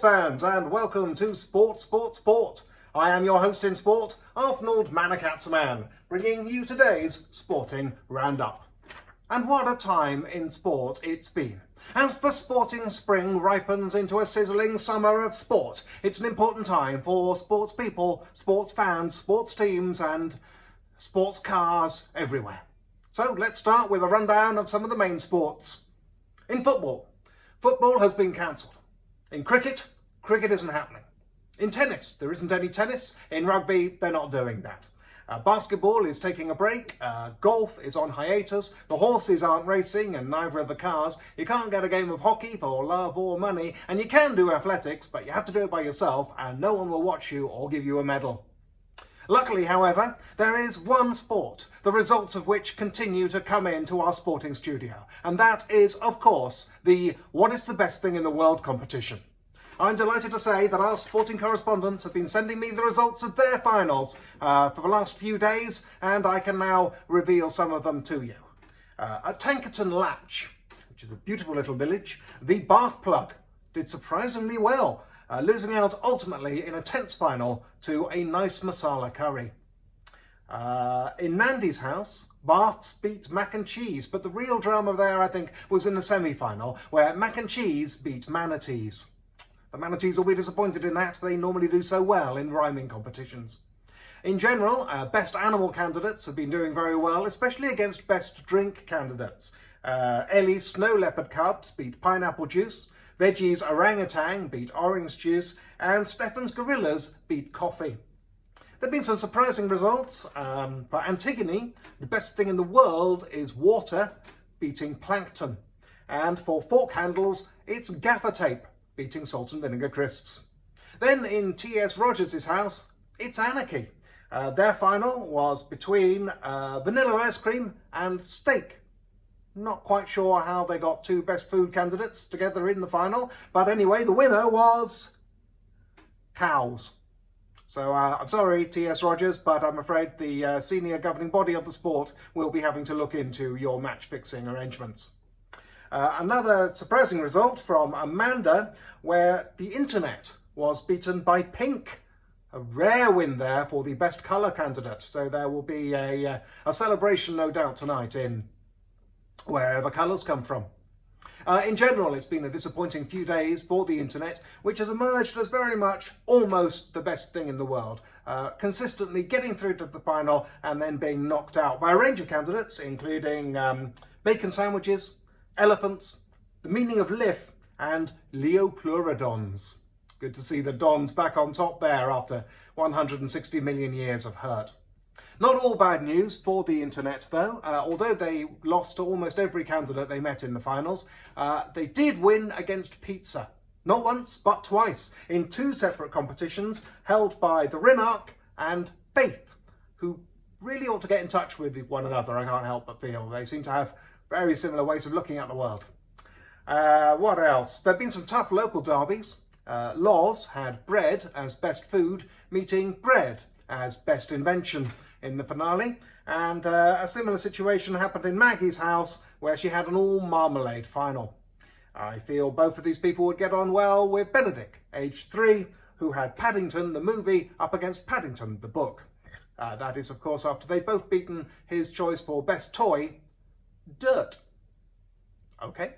fans, and welcome to Sport, Sport, Sport. I am your host in sport, Arnold Manakatsman, bringing you today's sporting roundup. And what a time in sport it's been. As the sporting spring ripens into a sizzling summer of sport, it's an important time for sports people, sports fans, sports teams and sports cars everywhere. So let's start with a rundown of some of the main sports. In football, football has been cancelled. In cricket, cricket isn't happening. In tennis, there isn't any tennis. In rugby, they're not doing that. Basketball is taking a break. Golf is on hiatus. The horses aren't racing and neither are the cars. You can't get a game of hockey for love or money. And you can do athletics, but you have to do it by yourself and no one will watch you or give you a medal. Luckily, however, there is one sport, the results of which continue to come into our sporting studio. And that is, of course, the What is the Best Thing in the World competition. I'm delighted to say that our sporting correspondents have been sending me the results of their finals for the last few days, and I can now reveal some of them to you. At Tankerton Latch, which is a beautiful little village, the Bath Plug did surprisingly well, losing out ultimately in a tense final to a nice masala curry. In Mandy's house, Baths beat Mac and Cheese, but the real drama there, I think, was in the semi-final, where Mac and Cheese beat Manatees. The Manatees will be disappointed in that. They normally do so well in rhyming competitions. In general, best animal candidates have been doing very well, especially against best drink candidates. Ellie's Snow Leopard Cubs beat Pineapple Juice, Veggie's Orangutan beat Orange Juice, and Stefan's Gorillas beat Coffee. There have been some surprising results. For Antigone, the best thing in the world is water beating plankton. And for Fork Handles, it's gaffer tape beating salt and vinegar crisps. Then in T.S. Rogers' house, it's anarchy. Their final was between vanilla ice cream and steak. Not quite sure how they got two best food candidates together in the final, but anyway, the winner was cows. So I'm sorry, T.S. Rogers, but I'm afraid the senior governing body of the sport will be having to look into your match-fixing arrangements. Another surprising result from Amanda, where the internet was beaten by pink. A rare win there for the best colour candidate. So there will be a celebration, no doubt, tonight in wherever colours come from. In general, it's been a disappointing few days for the internet, which has emerged as very much almost the best thing in the world, consistently getting through to the final and then being knocked out by a range of candidates, including bacon sandwiches, elephants, the meaning of liff, and Leopleurodons. Good to see the Dons back on top there after 160 million years of hurt. Not all bad news for the internet though. Although they lost to almost every candidate they met in the finals, they did win against pizza. Not once, but twice, in two separate competitions held by the Rinark and Faith, who really ought to get in touch with one another, I can't help but feel. They seem to have very similar ways of looking at the world. What else? There have been some tough local derbies. Loz had bread as best food, meeting bread as best invention in the finale, and a similar situation happened in Maggie's house, where she had an all marmalade final. I feel both of these people would get on well with Benedict, aged 3, who had Paddington the movie up against Paddington the book. That is, of course, after they'd both beaten his choice for best toy, Dirt. Okay.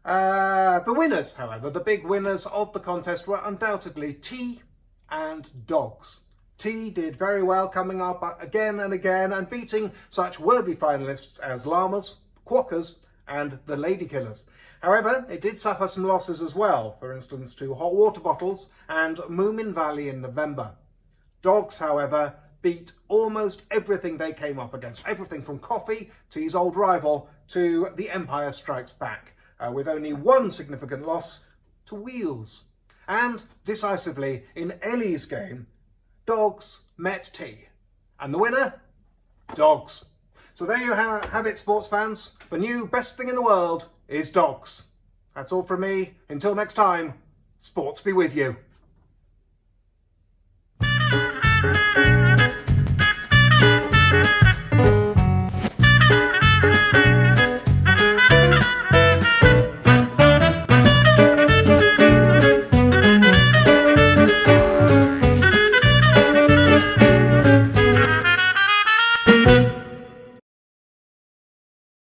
The winners, however, the big winners of the contest were undoubtedly tea and dogs. Tea did very well, coming up again and again and beating such worthy finalists as llamas, quokkas and the ladykillers. However, it did suffer some losses as well, for instance to hot water bottles and Moomin Valley in November. Dogs, however, beat almost everything they came up against. Everything from Coffee, Tea's old rival, to The Empire Strikes Back, with only one significant loss to Wheels. And decisively, in Ellie's game, Dogs met Tea. And the winner? Dogs. So there you have it, sports fans. The new best thing in the world is dogs. That's all from me. Until next time, sports be with you.